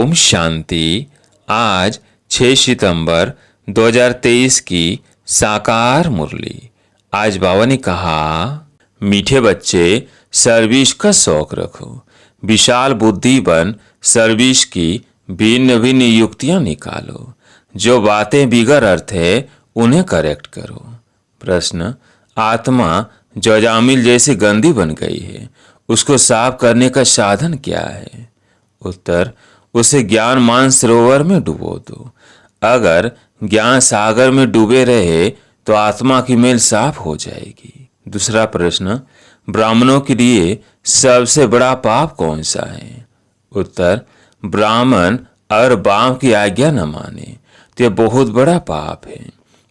ओम शांति। आज 6 सितंबर 2023 की साकार मुरली। आज बाबा ने कहा, मीठे बच्चे सर्विस का शौक रखो, विशाल बुद्धि बन सर्विस की भिन्न भिन्न युक्तियां निकालो, जो बातें बिगर अर्थ है उन्हें करेक्ट करो। प्रश्न, आत्मा जो अजामिल जैसी गंदी बन गई है, उसको साफ करने का साधन क्या है? उत्तर, उसे ज्ञान मान सरोवर में डुबो दो। अगर ज्ञान सागर में डूबे रहे तो आत्मा की मेल साफ हो जाएगी। दूसरा प्रश्न, ब्राह्मणों के लिए सबसे बड़ा पाप कौन सा है? उत्तर, ब्राह्मण और बाप की आज्ञा न माने तो यह बहुत बड़ा पाप है।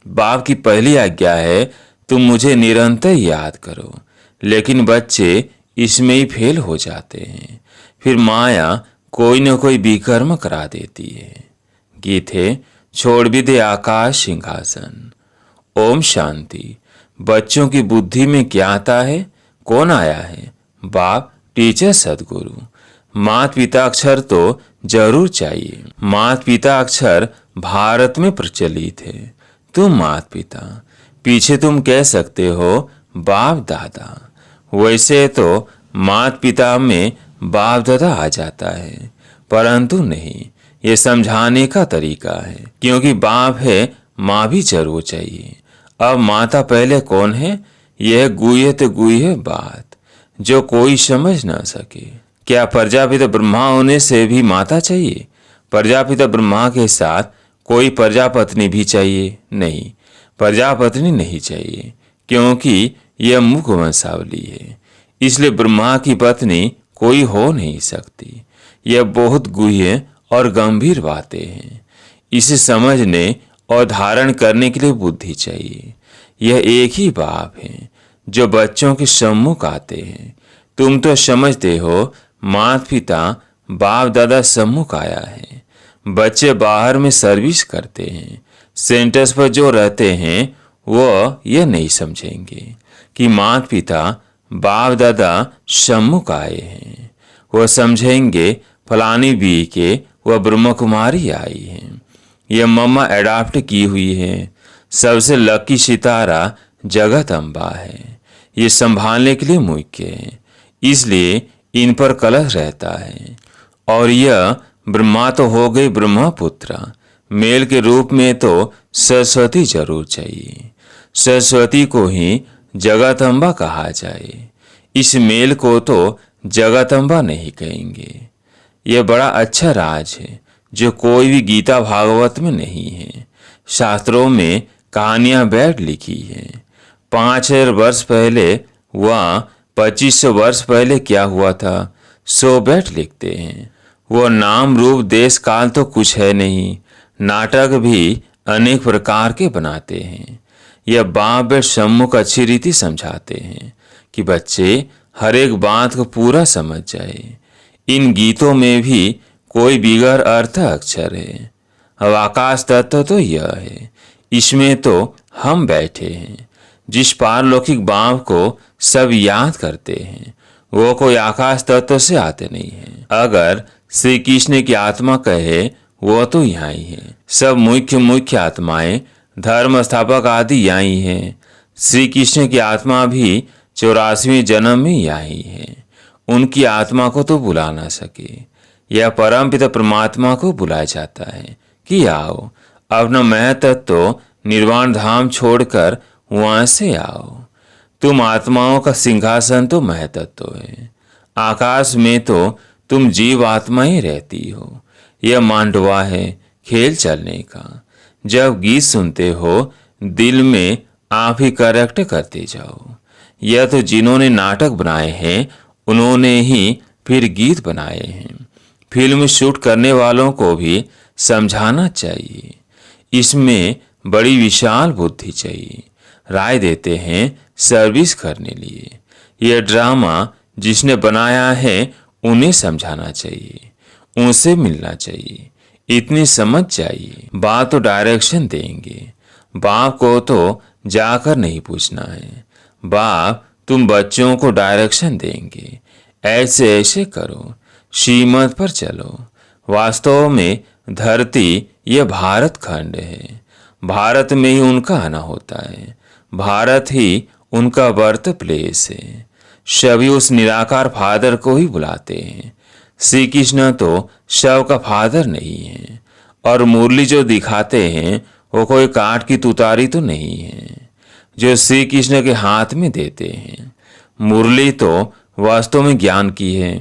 बाप की पहली आज्ञा है, तुम मुझे निरंतर याद करो, लेकिन बच्चे इसमें ही फेल हो जाते हैं। फिर माया कोई न कोई विकर्म करा देती है। गीत है, छोड़ भी दे आकाश सिंहासन। ओम शांति। बच्चों की बुद्धि में क्या आता है? कौन आया है? बाप, टीचर, सदगुरु। माता पिता अक्षर तो जरूर चाहिए। माता पिता अक्षर भारत में प्रचलित है। तुम माता पिता, पीछे तुम कह सकते हो बाप दादा। वैसे तो माता पिता में बाप दादा आ जाता है, परंतु नहीं, ये समझाने का तरीका है। क्योंकि बाप है, माँ भी जरूर चाहिए। अब माता पहले कौन है? यह गुह्यत गुह्य बात जो कोई समझ ना सके। क्या प्रजापिता ब्रह्मा होने से भी माता चाहिए? प्रजापिता ब्रह्मा के साथ कोई प्रजापत्नी भी चाहिए? नहीं, प्रजापत्नी नहीं चाहिए, क्योंकि यह मुख वंशावली है। इसलिए ब्रह्मा की पत्नी कोई हो नहीं सकती। यह बहुत गुह्य और गंभीर बातें हैं। इसे समझने और धारण करने के लिए बुद्धि चाहिए। यह एक ही बाप है जो बच्चों के सम्मुख आते हैं। तुम तो समझते हो माता पिता बाप दादा सम्मुख आया है। बच्चे बाहर में सर्विस करते हैं। सेंटर्स पर जो रहते हैं वो ये नहीं समझेंगे कि माता पिता बाप दादा सम्मुख आए हैं। वो समझेंगे फलानी बी के वह ब्रह्म कुमारी आई है, यह मम्मा एडाप्ट की हुई है। सबसे लकी सितारा जगत अम्बा है। ये संभालने के लिए मुख्य है, इसलिए इन पर कलश रहता है। और यह ब्रह्मा तो हो गई ब्रह्मपुत्र, मेल के रूप में तो सरस्वती जरूर चाहिए। सरस्वती को ही जगत अम्बा कहा जाए। इस मेल को तो जगत अम्बा नहीं कहेंगे। यह बड़ा अच्छा राज है जो कोई भी गीता भागवत में नहीं है। शास्त्रों में कहानियां बैठ लिखी है। 5000 वर्ष पहले व 2500 वर्ष पहले क्या हुआ था सो बैठ लिखते हैं। वो नाम रूप देश काल तो कुछ है नहीं। नाटक भी अनेक प्रकार के बनाते हैं। यह बाप बेट सम्मुख अच्छी रीति समझाते हैं कि बच्चे हर एक बात को पूरा समझ जाए। इन गीतों में भी कोई बिगर अर्थ अक्षर है। अब आकाश तत्व तो यह है, इसमें तो हम बैठे हैं। जिस पारलौकिक बाप को सब याद करते हैं वो कोई आकाश तत्व से आते नहीं है। अगर श्री कृष्ण की आत्मा कहे वो तो यहाँ ही है। सब मुख्य मुख्य आत्माएं धर्म स्थापक आदि यहीं है। श्री कृष्ण की आत्मा भी 84वें जन्म में यहीं है। उनकी आत्मा को तो बुला ना सके। यह परम पिता परमात्मा को बुलाया जाता है कि आओ, अपना मैं तत्व निर्वाण धाम छोड़कर वहां से आओ। तुम आत्माओं का सिंहासन तो मैं तत्व है। आकाश में तो तुम जीव आत्मा ही रहती हो। यह मांडवा है खेल चलने का। जब गीत सुनते हो दिल में आप ही करेक्ट करते जाओ। यह तो जिन्होंने नाटक बनाए हैं उन्होंने ही फिर गीत बनाए हैं। फिल्म शूट करने वालों को भी समझाना चाहिए। इसमें बड़ी विशाल बुद्धि चाहिए। राय देते हैं सर्विस करने लिए। यह ड्रामा जिसने बनाया है उन्हें समझाना चाहिए, उनसे मिलना चाहिए, इतनी समझ चाहिए। बात तो डायरेक्शन देंगे। बाप को तो जाकर नहीं पूछना है। बाप तुम बच्चों को डायरेक्शन देंगे, ऐसे ऐसे करो, श्रीमत पर चलो। वास्तव में धरती यह भारत खंड है। भारत में ही उनका आना होता है। भारत ही उनका बर्थ प्लेस है। सभी उस निराकार फादर को ही बुलाते हैं। श्री कृष्ण तो शव का फादर नहीं है, और मुरली जो दिखाते हैं वो कोई काठ की तुतारी तो नहीं है जो श्री कृष्ण के हाथ में देते हैं। मुरली तो वास्तव में ज्ञान की है।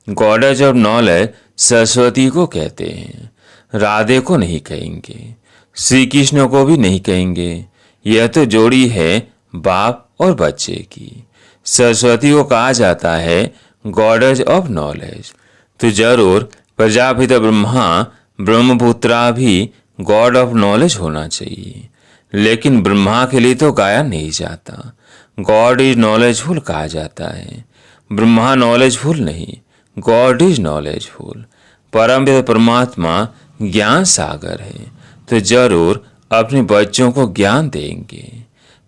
गॉडेज ऑफ नॉलेज सरस्वती को कहते हैं। राधे को नहीं कहेंगे, श्री कृष्ण को भी नहीं कहेंगे। यह तो जोड़ी है बाप और बच्चे की। सरस्वती को कहा जाता है गॉडेज ऑफ नॉलेज। तो जरूर प्रजापिता ब्रह्मा ब्रह्मपुत्रा भी गॉड ऑफ नॉलेज होना चाहिए, लेकिन ब्रह्मा के लिए तो गाया नहीं जाता। गॉड इज नॉलेजफुल कहा जाता है। ब्रह्मा नॉलेजफुल नहीं, गॉड इज नॉलेजफुल। परम परमात्मा ज्ञान सागर है, तो जरूर अपने बच्चों को ज्ञान देंगे।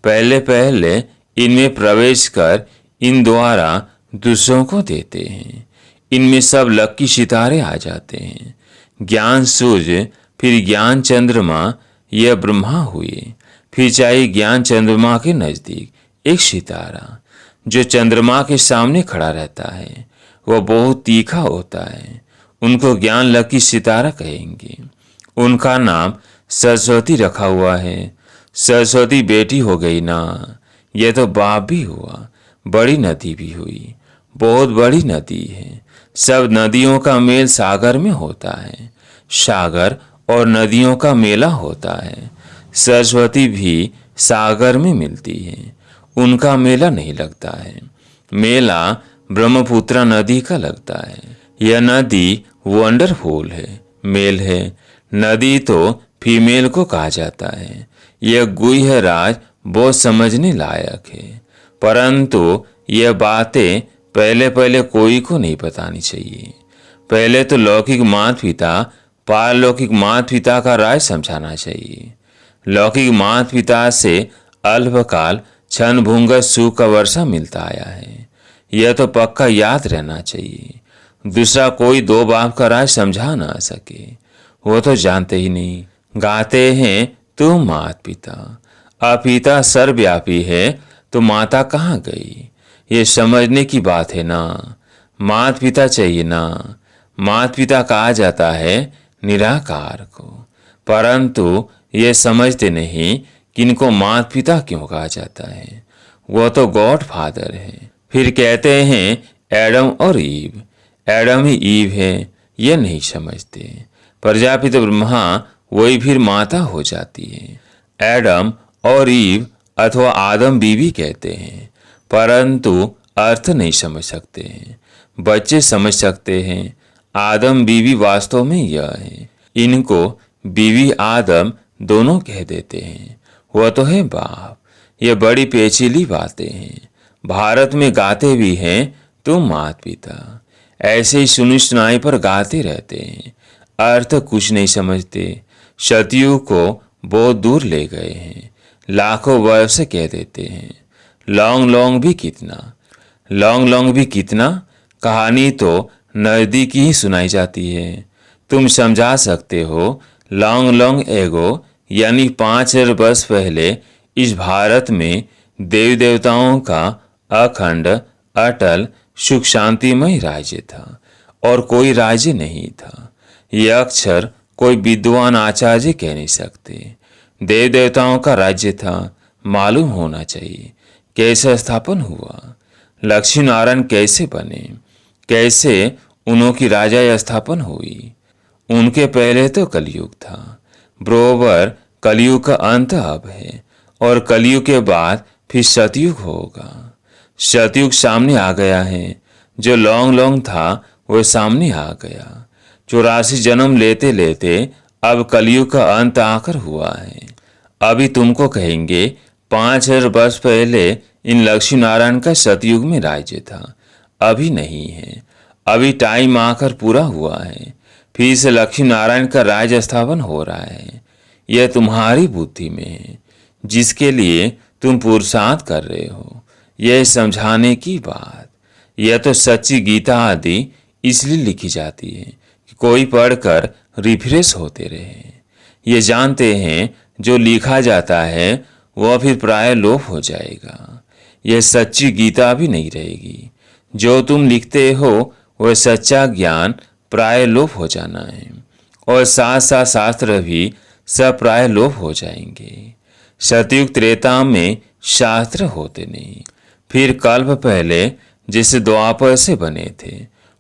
पहले पहले इनमें प्रवेश कर इन द्वारा दूसरों को देते हैं। इनमें सब लक्की सितारे आ जाते हैं। ज्ञान सूर्य, फिर ज्ञान चंद्रमा, यह ब्रह्मा हुए। फिर चाहिए ज्ञान चंद्रमा के नजदीक एक सितारा जो चंद्रमा के सामने खड़ा रहता है। वह बहुत तीखा होता है। उनको ज्ञान लकी सितारा कहेंगे। उनका नाम सरस्वती रखा हुआ है। सरस्वती बेटी हो गई ना, यह तो बाप भी हुआ, बड़ी नदी भी हुई। बहुत बड़ी नदी है। सब नदियों का मेल सागर में होता है। सागर और नदियों का मेला होता है। सरस्वती भी सागर में मिलती है। उनका मेला नहीं लगता है। मेला ब्रह्मपुत्र नदी का लगता है। यह नदी वंडरफुल है, मेल है। नदी तो फीमेल को कहा जाता है। यह गुह्य राज बहुत समझने लायक है, परंतु यह बातें पहले पहले कोई को नहीं बतानी चाहिए। पहले तो लौकिक माता पिता पारलौकिक माता पिता का राज समझाना चाहिए। लौकिक माता पिता से अल्पकाल क्षण भंगुर सुख का वर्षा मिलता आया है। यह तो पक्का याद रहना चाहिए। दूसरा कोई दो बाप का राज समझा ना सके, वो तो जानते ही नहीं। गाते हैं तुम माता पिता, अब पिता सर्वव्यापी है तो माता कहाँ गई? ये समझने की बात है ना। माता पिता चाहिए ना। माता पिता कहा जाता है निराकार को, परंतु ये समझते नहीं कि इनको माता पिता क्यों कहा जाता है। वो तो गॉड फादर है। फिर कहते हैं एडम और ईव, एडम ही ईव है, ये नहीं समझते। प्रजापिता ब्रह्मा वही फिर माता हो जाती है। एडम और ईव अथवा आदम बीवी कहते हैं, परंतु अर्थ नहीं समझ सकते हैं। बच्चे समझ सकते हैं। आदम बीवी वास्तव में यह है। इनको बीवी आदम दोनों कह देते हैं। वह तो है बाप। ये बड़ी पेचीली बातें हैं। भारत में गाते भी हैं तुम माता पिता, ऐसे ही सुनी सुनाई पर गाते रहते हैं। अर्थ कुछ नहीं समझते। सतयुग को बहुत दूर ले गए हैं। लाखों वर्ष से कह देते हैं। लॉन्ग लॉन्ग भी कितना, लॉन्ग लॉन्ग भी कितना, कहानी तो नजदीक ही सुनाई जाती है। तुम समझा सकते हो लॉन्ग लॉन्ग एगो, यानी 5000 वर्ष पहले इस भारत में देवी देवताओं का अखंड अटल सुख शांतिमय राज्य था, और कोई राज्य नहीं था। यह अक्षर कोई विद्वान आचार्य कह नहीं सकते। देव देवताओं का राज्य था। मालूम होना चाहिए कैसे स्थापन हुआ, लक्ष्मी नारायण कैसे बने, कैसे उन्हों की राजा स्थापन हुई। उनके पहले तो कलयुग था। बरोबर कलयुग का अंत अब है, और कलयुग के बाद फिर सतयुग होगा। सतयुग सामने आ गया है। जो लॉन्ग लॉन्ग था वह सामने आ गया। 84 जन्म लेते लेते अब कलयुग का अंत आकर हुआ है। अभी तुमको कहेंगे 5000 वर्ष पहले इन लक्ष्मी नारायण का सतयुग में राज्य था। अभी नहीं है। अभी टाइम आकर पूरा हुआ है। फिर से लक्ष्मी नारायण का राज स्थापन हो रहा है। यह तुम्हारी बुद्धि में है, जिसके लिए तुम पुरुषार्थ कर रहे हो। यह समझाने की बात। यह तो सच्ची गीता आदि इसलिए लिखी जाती है कि कोई पढ़कर रिफ्रेश होते रहे। ये जानते हैं जो लिखा जाता है वह फिर प्राय लोप हो जाएगा। यह सच्ची गीता भी नहीं रहेगी। जो तुम लिखते हो वह सच्चा ज्ञान प्राय लोप हो जाना है, और साथ साथ शास्त्र भी सब प्राय लोप हो जाएंगे। सतयुग त्रेता में शास्त्र होते नहीं, फिर कल्प पहले जैसे द्वापर से बने थे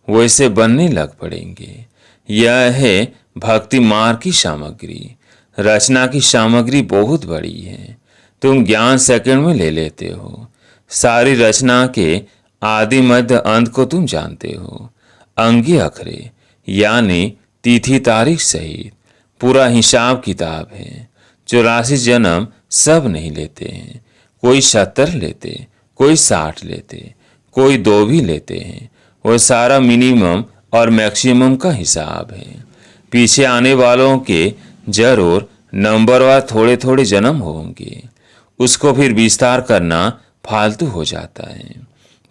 वैसे बनने लग पड़ेंगे। यह है भक्ति मार्ग की सामग्री। रचना की सामग्री बहुत बड़ी है। तुम ज्ञान सेकंड में ले लेते हो। सारी रचना के आदि मध्य अंत को तुम जानते हो। अंगी अखरे यानी तिथि तारीख सहित पूरा हिसाब किताब है। 84 जन्म सब नहीं लेते हैं। कोई 70 लेते, कोई 60 लेते, कोई 2 भी लेते हैं। वह सारा मिनिमम और मैक्सिमम का हिसाब है। पीछे आने वालों के जरूर नंबरवार थोड़े थोड़े जन्म होंगे। उसको फिर विस्तार करना फालतू हो जाता है।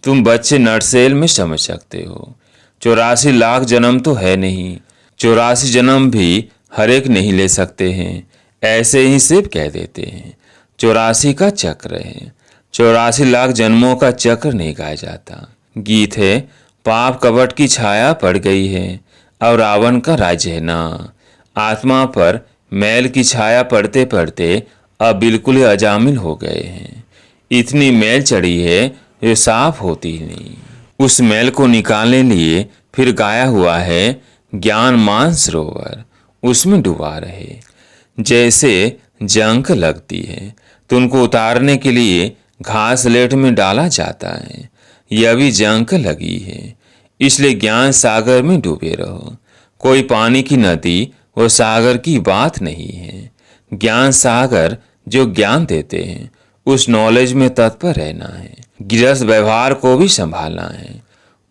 तुम बच्चे नटसेल में समझ सकते हो। 84 लाख जन्म तो है नहीं। 84 जन्म भी हर एक नहीं ले सकते हैं, ऐसे ही सिर्फ कह देते हैं। 84 का चक्र है। 84 लाख जन्मों का चक्र नहीं गाया जाता। गीत है, पाप कपट की छाया पड़ गई है, अब रावण का राज्य है ना। आत्मा पर मैल की छाया पड़ते पड़ते अब बिल्कुल ही अजामिल हो गए हैं। इतनी मैल चढ़ी है जो साफ होती ही नहीं। उस मैल को निकालने लिए फिर गाया हुआ है ज्ञान मानसरोवर, उसमें डुबा रहे। जैसे जंक लगती है तो उनको उतारने के लिए घास लेट में डाला जाता है। यह भी जंक लगी है, इसलिए ज्ञान सागर में डूबे रहो। कोई पानी की नदी वो सागर की बात नहीं है। ज्ञान सागर जो ज्ञान देते हैं उस नॉलेज में तत्पर रहना है। गृहस्थ व्यवहार को भी संभालना है।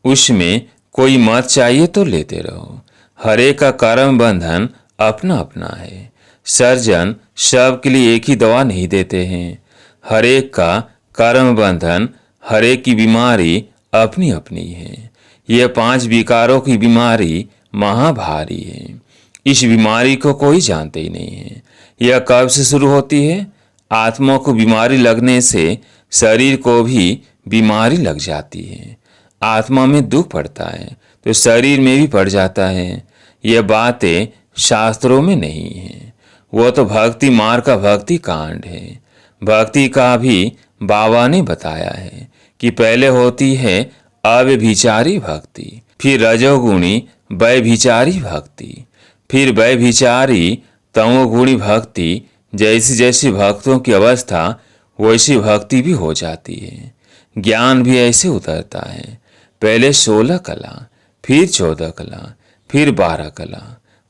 उसमें कोई मत चाहिए तो लेते रहो। हरेक का कर्म बंधन अपना अपना है। सर्जन सब के लिए एक ही दवा नहीं देते हैं। हरेक का कर्म बंधन, हरेक की बीमारी अपनी अपनी है। यह 5 विकारों की बीमारी महाभारी है। इस बीमारी को कोई जानते ही नहीं है। यह कब से शुरू होती है? आत्मा को बीमारी लगने से शरीर को भी बीमारी लग जाती है। आत्मा में दुख पड़ता है तो शरीर में भी पड़ जाता है। यह बातें शास्त्रों में नहीं है। वो तो भक्ति मार्ग का भक्ति कांड है। भक्ति का भी बाबा ने बताया है कि पहले होती है अव्यभिचारी भक्ति, फिर रजोगुणी व्यभिचारी भक्ति, फिर व्यभिचारी तमोगुणी भक्ति। जैसी जैसी भक्तों की अवस्था वैसी भक्ति भी हो जाती है। ज्ञान भी ऐसे उतरता है। पहले 16 कला, फिर 14 कला, फिर 12 कला।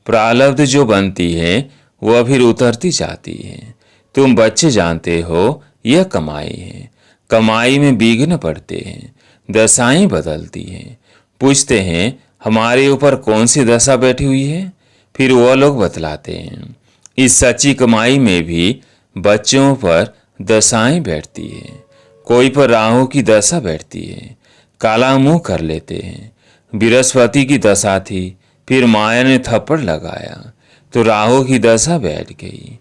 प्रारब्ध जो बनती है वह फिर उतरती जाती है। तुम बच्चे जानते हो यह कमाई है। कमाई में विघ्न पड़ते हैं, दशाएं बदलती हैं। पूछते हैं हमारे ऊपर कौन सी दशा बैठी हुई है, फिर वह लोग बतलाते हैं। इस सच्ची कमाई में भी बच्चों पर दशाएं बैठती है। कोई पर राहु की दशा बैठती है, काला मुंह कर लेते हैं। बृहस्पति की दशा थी, फिर माया ने थप्पड़ लगाया तो राहु की दशा बैठ गई।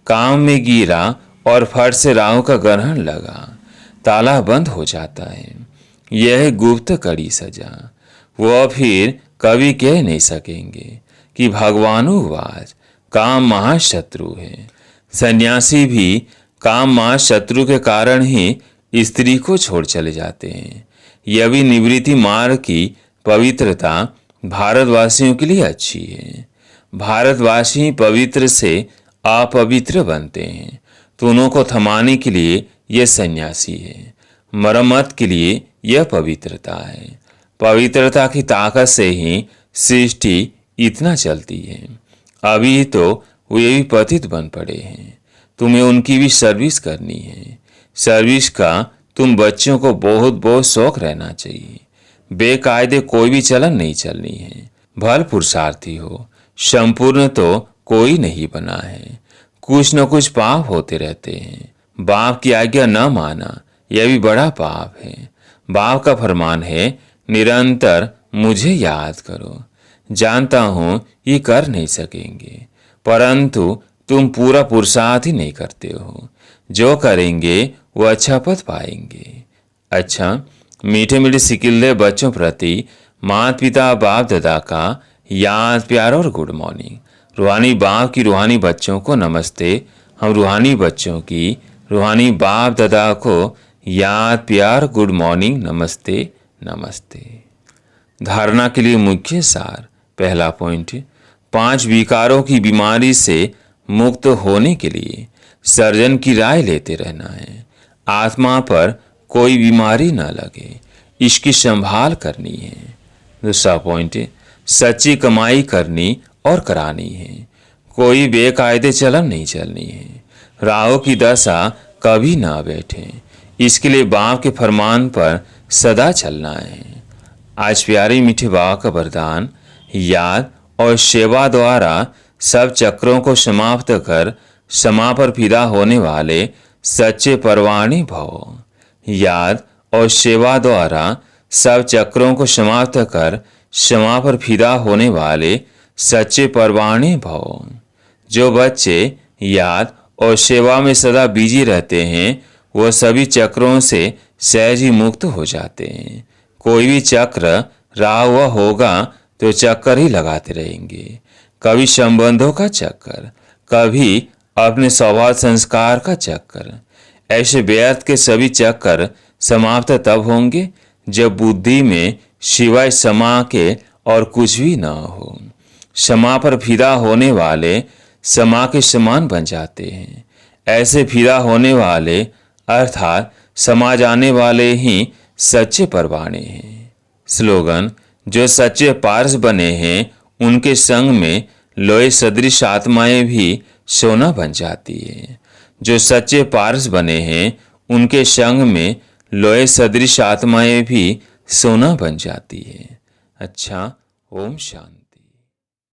काम में गिरा और फट से राहु का ग्रहण लगा, ताला बंद हो जाता है। यह है गुप्त कड़ी सजा। वह फिर कभी कह नहीं सकेंगे कि भगवानुवाच काम महाशत्रु है। सन्यासी भी काम महाशत्रु के कारण ही स्त्री को छोड़ चले जाते हैं। यह भी निवृत्ति मार्ग की पवित्रता भारतवासियों के लिए अच्छी है। भारतवासी पवित्र से अपवित्र बनते हैं तो उनको थमाने के लिए यह सन्यासी है। मरम्मत के लिए यह पवित्रता है। पवित्रता की ताकत से ही सृष्टि इतना चलती है। अभी तो वे भी पतित बन पड़े हैं। तुम्हें उनकी भी सर्विस करनी है। सर्विस का तुम बच्चों को बहुत बहुत शौक रहना चाहिए। बेकायदे कोई भी चलन नहीं चलनी है। भल पुरुषार्थी हो, संपूर्ण तो कोई नहीं बना है। कुछ न कुछ पाप होते रहते हैं। बाप की आज्ञा न माना यह भी बड़ा पाप है। बाप का फरमान है निरंतर मुझे याद करो। जानता हूं ये कर नहीं सकेंगे, परंतु तुम पूरा पुरुषार्थ ही नहीं करते हो। जो करेंगे वो अच्छा पद पाएंगे। अच्छा, मीठे मीठे सिकिल्ले बच्चों प्रति माता पिता बाप दादा का याद प्यार और गुड मॉर्निंग। रूहानी बाप की रूहानी बच्चों को नमस्ते। हम रूहानी बच्चों की रूहानी बाप दादा को याद प्यार गुड मॉर्निंग नमस्ते नमस्ते। धारणा के लिए मुख्य सार। पहला पॉइंट, 5 विकारों की बीमारी से मुक्त होने के लिए सर्जन की राय लेते रहना है। आत्मा पर कोई बीमारी न लगे, इसकी संभाल करनी है। दूसरा पॉइंट, सच्ची कमाई करनी और करानी है। कोई बेकायदे चलन नहीं चलनी है। राहु की दशा कभी ना बैठे, इसके लिए बाप के फरमान पर सदा चलना है। आज प्यारे मीठे बाबा का वरदान, याद और सेवा द्वारा सब चक्रों को समाप्त कर क्षमा पर फिदा होने वाले सच्चे परवानी भव। याद और सेवा द्वारा सब चक्रों को समाप्त कर क्षमा पर फिदा होने वाले सच्चे परवानी भव। जो बच्चे याद और सेवा में सदा बिजी रहते हैं वो सभी चक्रों से सहज ही मुक्त हो जाते हैं। कोई भी चक्र रहा हुआ होगा तो चक्कर ही लगाते रहेंगे। कभी संबंधों का चक्कर, कभी अपने स्वभाव संस्कार का चक्कर। ऐसे व्यर्थ के सभी चक्कर समाप्त तब होंगे जब बुद्धि में सिवाय क्षमा के और कुछ भी न हो। क्षमा पर फिदा होने वाले क्षमा के समान बन जाते हैं। ऐसे फिदा होने वाले अर्थात क्षमा जाने वाले ही सच्चे परवाने हैं। स्लोगन, जो सच्चे पारस बने हैं उनके संग में लोहे सदृश आत्माएं भी सोना बन जाती है। जो सच्चे पारस बने हैं उनके संग में लोहे सदृश आत्माएं भी सोना बन जाती है। अच्छा, ओम शांति।